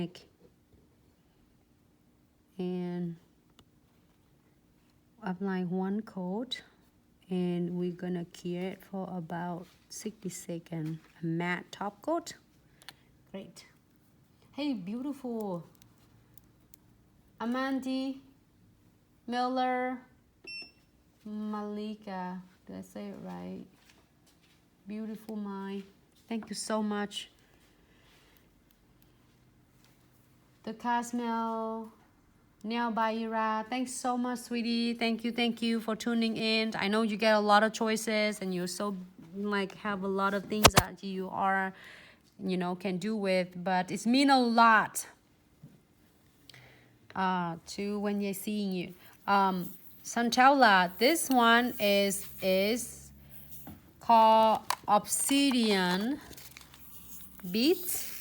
organic. And apply one coat, and we're gonna cure it for about 60 seconds. A matte top coat. Great. Hey, beautiful Amandi Miller Malika. Did I say it right? Beautiful mind. Thank you so much. The Casmel Nail by Ira. Thanks so much, sweetie. Thank you for tuning in. I know you get a lot of choices and you're so like have a lot of things that you are, you know, can do with, but it's mean a lot to when you're seeing you. Santella, this one is called Obsidian Beads.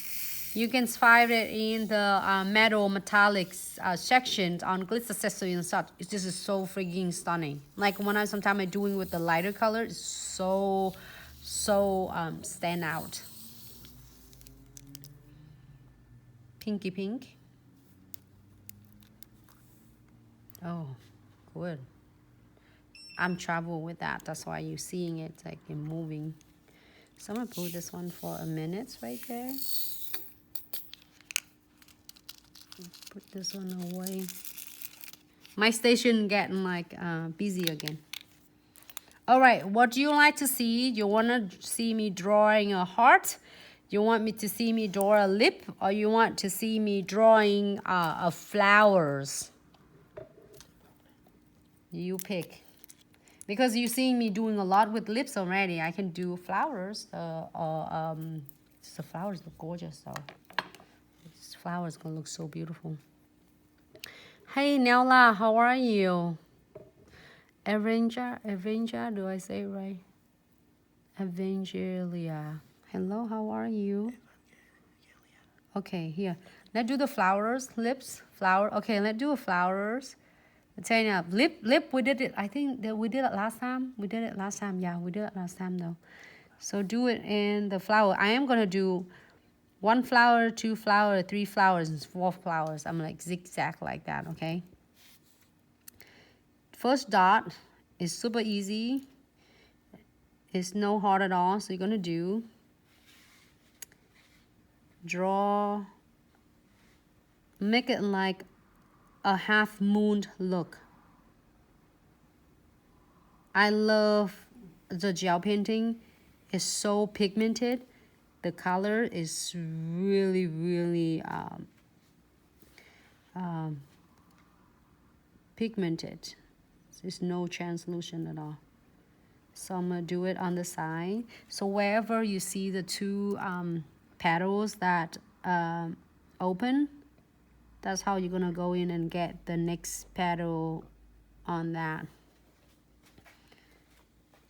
You can find it in the metal metallics sections on Glitz accessories and such. It's just so freaking stunning. Like when I sometimes I'm doing with the lighter color, it's so stand out. Pinky pink. Oh, good. I'm travel with that. That's why you're seeing it like in moving. So I'm gonna put this one for a minute right there. Put this one away. My station getting like busy again. All right, what do you like to see? You want to see me drawing a heart? You want me to see me draw a lip? Or you want to see me drawing a flowers? You pick. Because you're seeing me doing a lot with lips already. I can do flowers. The flowers look gorgeous though. This flower's gonna look so beautiful. Hey Nella, how are you? Avenger, do I say it right? Evangelia. Hello, how are you? Okay, here. Let's do the flowers, lips, flower. Okay, let's do flowers. I'm telling you, lip, we did it. I think that we did it last time. We did it last time. Yeah, we did it last time though. So do it in the flower. I am gonna do 1 flower, 2 flower, 3 flowers, and 4 flowers. I'm like zigzag like that, okay? First dot is super easy. It's no hard at all. So you're gonna do draw, make it like a half moon look. I love the gel painting. It's so pigmented. The color is really pigmented. There's no translucent at all. So I'm gonna do it on the side. So wherever you see the 2 petals that open, that's how you're gonna go in and get the next petal on that.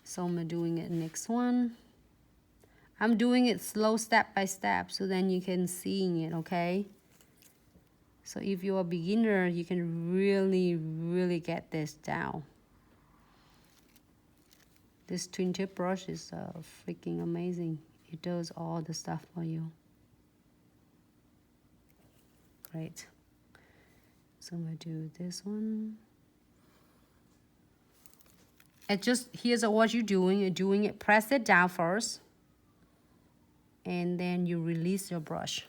So I'm doing it next one. I'm doing it slow step by step so then you can see it, okay? So if you're a beginner, you can really get this down. This twin tip brush is freaking amazing. It does all the stuff for you. Great. So I'm gonna do this one. And just, here's what you're doing. You're doing it, press it down first. And then you release your brush.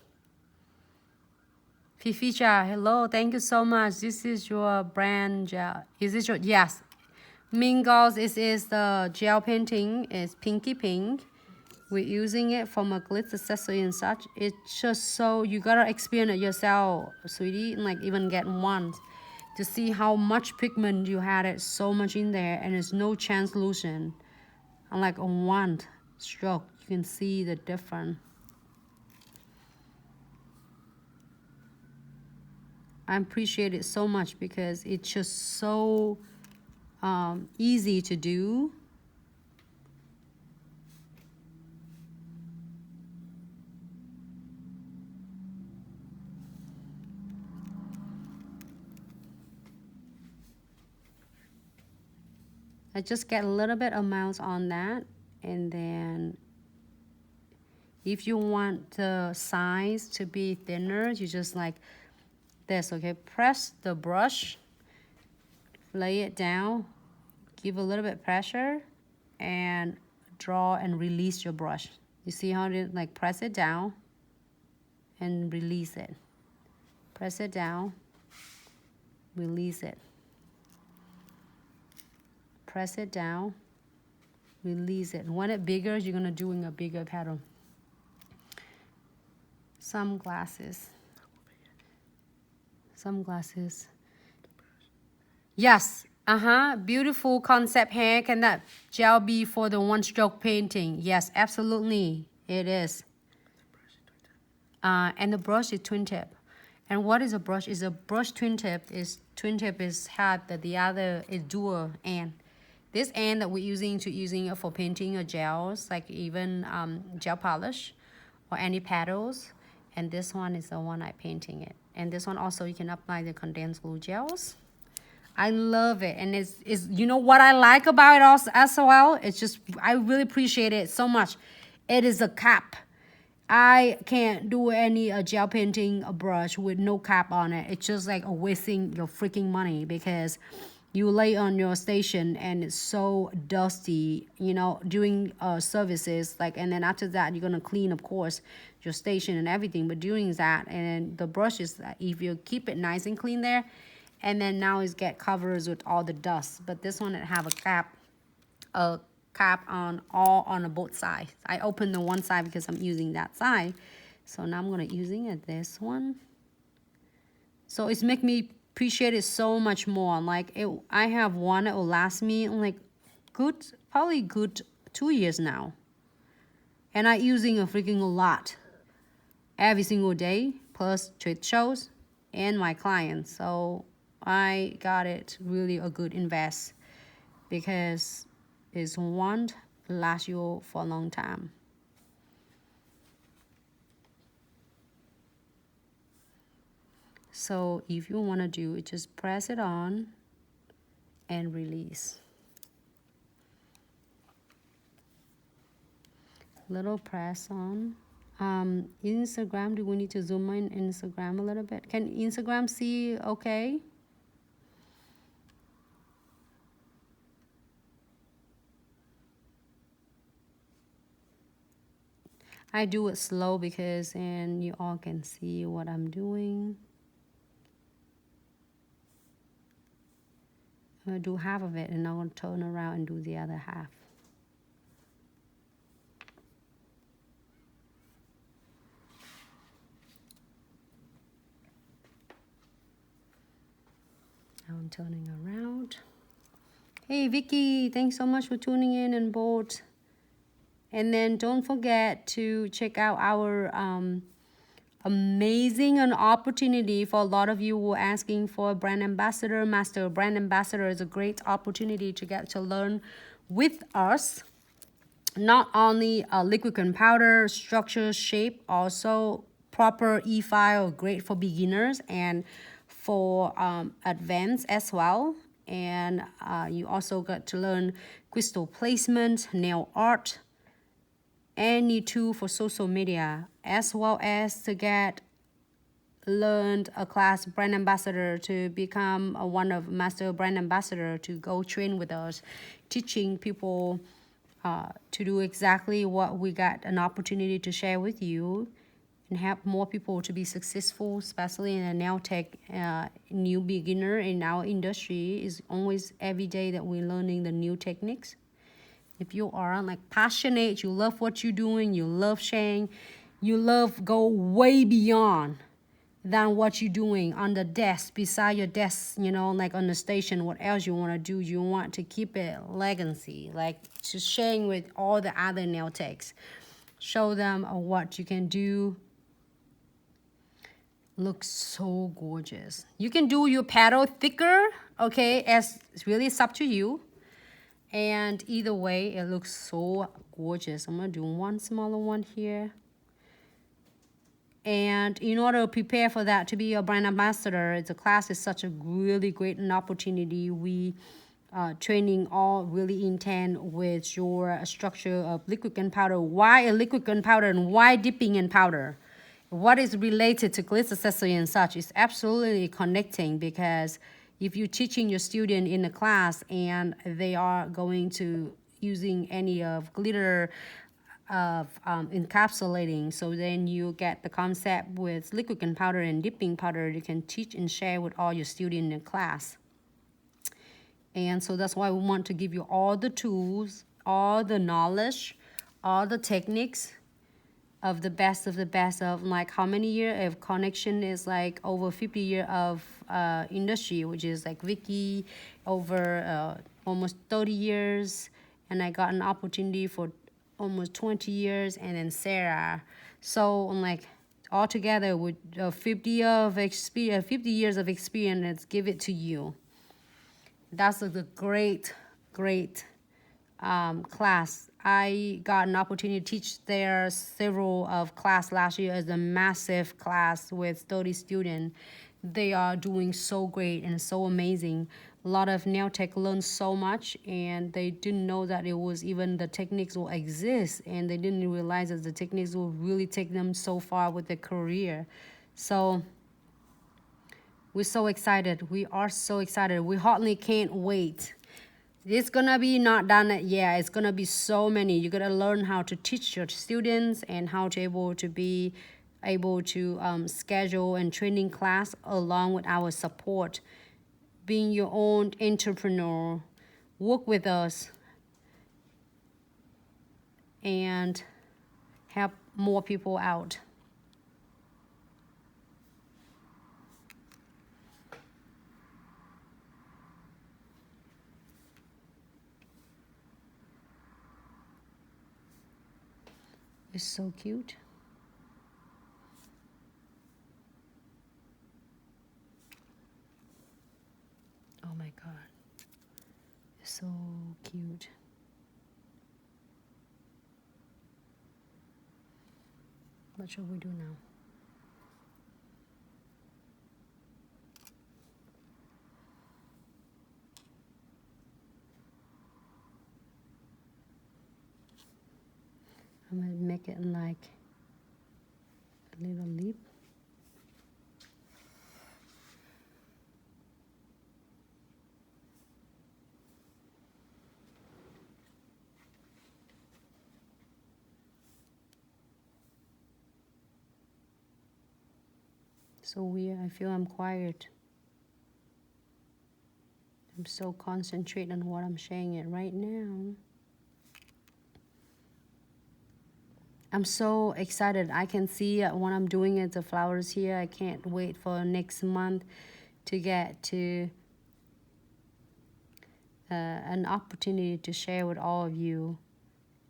Fificha, hello, thank you so much. This is your brand gel. Is this your, yes. Mingles is the gel painting. It's pinky pink. We're using it from a Glitz accessory and such. It's just so, you gotta experience it yourself, sweetie, and like even get one to see how much pigment you had it so much in there, and there's no translucent. And like on one stroke, you can see the difference. I appreciate it so much because it's just so easy to do. I just get a little bit amounts on that, and then If you want the size to be thinner, you just like this, okay? Press the brush, lay it down, give a little bit pressure, and draw and release your brush. You see how it like press it down and release it. Press it down, release it. Press it down, release it. When it's bigger, you're gonna do in a bigger pattern. Sunglasses. Sunglasses. Yes. Beautiful concept hair. Can that gel be for the one stroke painting? Yes, absolutely. It is. And the brush is twin tip. And what is a brush? Is a brush twin tip is had that the other is dual end. This end that we're using it for painting or gels, like even gel polish or any petals. And this one is the one I painting it. And this one also you can apply the condensed glue gels. I love it. And it's you know what I like about it also as well? It's just, I really appreciate it so much. It is a cap. I can't do any gel painting brush with no cap on it. It's just like wasting your freaking money because you lay on your station and it's so dusty, you know, doing services, like, and then after that you're gonna clean, of course, your station and everything, but doing that, and the brush is, if you keep it nice and clean there, and then now it's get covers with all the dust. But this one it have a cap on both sides. I opened the one side because I'm using that side, so now I'm gonna using it this one. So it's make me appreciate it so much more. Like I have one that will last me like probably good 2 years now, and I using a freaking lot every single day, plus trade shows and my clients. So I got it really a good invest because it's one last you for a long time. So if you want to do it, just press it on and release. Little press on. Instagram, do we need to zoom in Instagram a little bit? Can Instagram see okay? I do it slow because and you all can see what I'm doing. I'm gonna do half of it and I'm gonna turn around and do the other half. Now I'm turning around. Hey Vicky, thanks so much for tuning in and both. And then don't forget to check out our amazing an opportunity for a lot of you who are asking for a brand ambassador. Master brand ambassador is a great opportunity to get to learn with us. Not only liquid and powder, structure, shape, also proper e-file, great for beginners and for advanced as well. And you also got to learn crystal placement, nail art, any tool for social media, as well as to get learned a class brand ambassador to become one of master brand ambassador to go train with us, teaching people to do exactly what we got an opportunity to share with you and help more people to be successful, especially in a nail tech new beginner in our industry. Is always every day that we're learning the new techniques. If you are like passionate, you love what you're doing, you love sharing, you love go way beyond than what you're doing on the desk, beside your desk, you know, like on the station, what else you want to do, you want to keep it legacy, like just sharing with all the other nail techs. Show them what you can do. Looks so gorgeous. You can do your paddle thicker, okay, as it's really it's up to you. And either way, it looks so gorgeous. I'm gonna do one smaller one here. And in order to prepare for that to be a brand ambassador, the class is such a really great opportunity. We training all really intense with your structure of liquid gunpowder. Why a liquid gunpowder and why dipping in powder? What is related to Glitz accessory and such is absolutely connecting, because if you're teaching your student in a class and they are going to using any of glitter of encapsulating, so then you get the concept with liquid gunpowder and dipping powder. You can teach and share with all your students in class. And so that's why we want to give you all the tools, all the knowledge, all the techniques of the best of like how many years of connection is like over 50 years of industry, which is like Vicky over almost 30 years, and I got an opportunity for almost 20 years, and then Sarah. So I'm like all together with 50 years of experience, let's give it to you. That's a great class. I got an opportunity to teach there several of class last year as a massive class with 30 students. They are doing so great and so amazing. A lot of nail tech learned so much, and they didn't know that it was even the techniques will exist, and they didn't realize that the techniques will really take them so far with their career. So we're so excited. We are so excited. We hardly can't wait. It's gonna be not done yet. It's gonna be so many. You gotta learn how to teach your students and how to be able to schedule and training class along with our support. Being your own entrepreneur, work with us and help more people out. It's so cute. Oh my God. It's so cute. What should we do now? I'm gonna make it like a little lip. So weird. I feel I'm quiet. I'm so concentrated on what I'm sharing it right now. I'm so excited. I can see when I'm doing it, the flowers here. I can't wait for next month to get to an opportunity to share with all of you.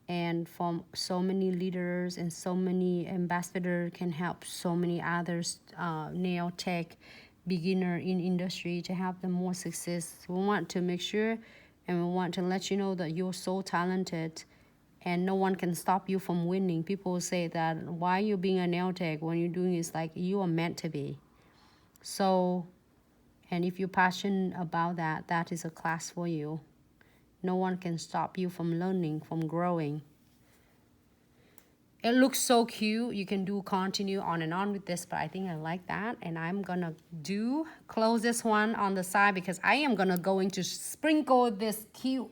And from so many leaders and so many ambassadors can help so many others, nail tech beginner in industry, to help them more success. We want to make sure and we want to let you know that you're so talented and no one can stop you from winning. People say that, why you being a nail tech when you're doing it's like you are meant to be. So, and if you're passionate about that, that is a class for you. No one can stop you from learning, from growing. It looks so cute. You can do continue on and on with this, but I think I like that. And I'm gonna close this one on the side because I am gonna sprinkle this cute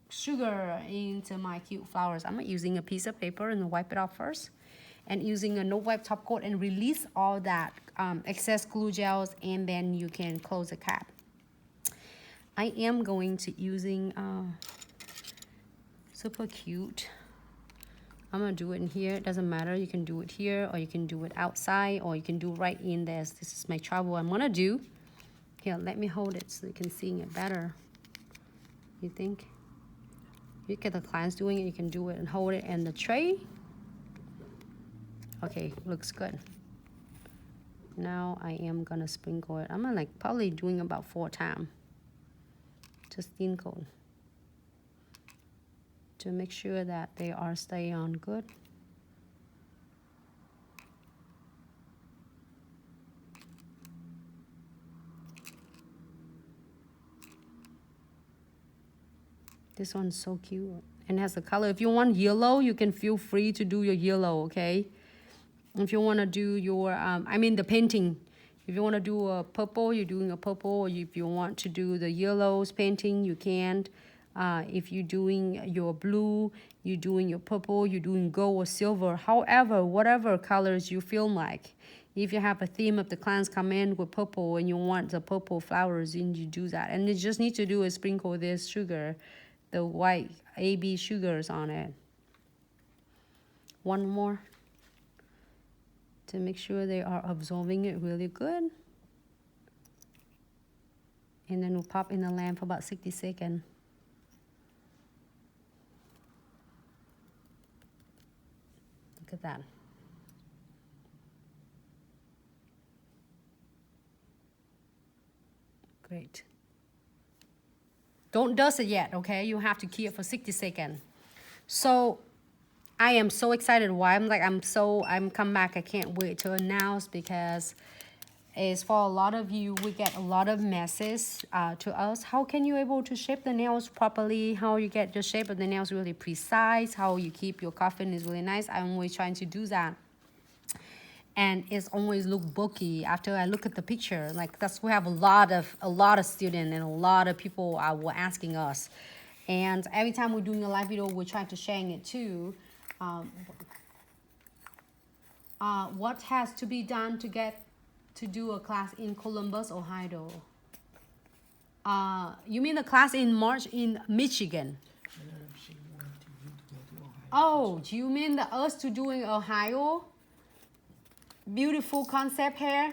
sugar into my cute flowers. I'm using a piece of paper and wipe it off first, and using a no wipe top coat and release all that excess glue gels, and then you can close the cap. I am going to using super cute. I'm gonna do it in here. It doesn't matter. You can do it here, or you can do it outside, or you can do right in there. This is my trouble. I'm gonna do. Here, let me hold it so you can see it better. You think? You get the clients doing it. You can do it and hold it in the tray. Okay, looks good. Now I am gonna sprinkle it. I'm gonna probably doing about 4 times. Just thin coat to make sure that they are staying on good. This one's so cute and has a color. If you want yellow, you can feel free to do your yellow, okay? If you want to do your, the painting. If you want to do a purple, you're doing a purple. Or if you want to do the yellows painting, you can. If you're doing your blue, you're doing your purple, you're doing gold or silver. However, whatever colors you feel like. If you have a theme of the class come in with purple and you want the purple flowers, then you do that. And you just need to do is sprinkle this sugar, the white AB sugars on it. One more to make sure they are absorbing it really good. And then we'll pop in the lamp for about 60 seconds. Look at that. Great. Don't dust it yet, okay? You have to keep it for 60 seconds. So I am so excited. Why? I'm come back. I can't wait to announce because it's for a lot of you. We get a lot of messages to us. How can you able to shape the nails properly? How you get the shape of the nails really precise? How you keep your coffin is really nice. I'm always trying to do that. And it's always look bulky after I look at the picture. Like that's we have a lot of students and a lot of people were asking us. And every time we're doing a live video, we're trying to share it too. What has to be done to get to do a class in Columbus, Ohio? You mean the class in March in Michigan? Oh, do you mean the us to do in Ohio? Beautiful concept hair.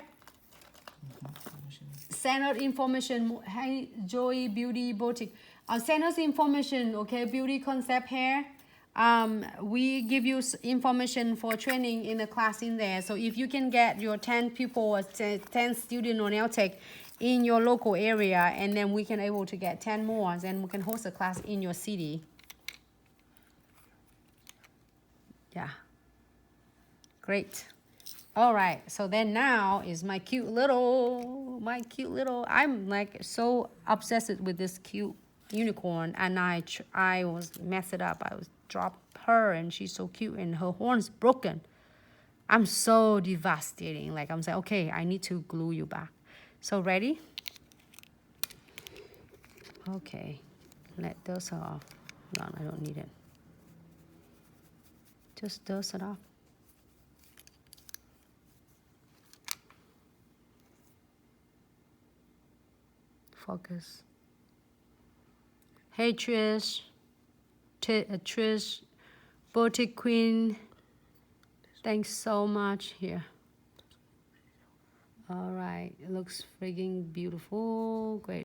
Send us information. Hey, Joey Beauty Boutique. Send us information, okay? Beauty concept hair. We give you information for training in the class in there. So if you can get your 10 people or 10 students on nail tech in your local area, and then we can able to get 10 more, then we can host a class in your city. Yeah. Great. All right, so then now is my cute little, I'm like so obsessed with this cute unicorn, and I was mess it up. I was drop her, and she's so cute, and her horn's broken. I'm so devastating. Like I'm saying, okay, I need to glue you back. So ready? Okay, let dust it off. No, I don't need it. Just dust it off. Focus. Hey Trish, Trish, Boutique Queen, thanks so much here. All right, it looks friggin' beautiful, great.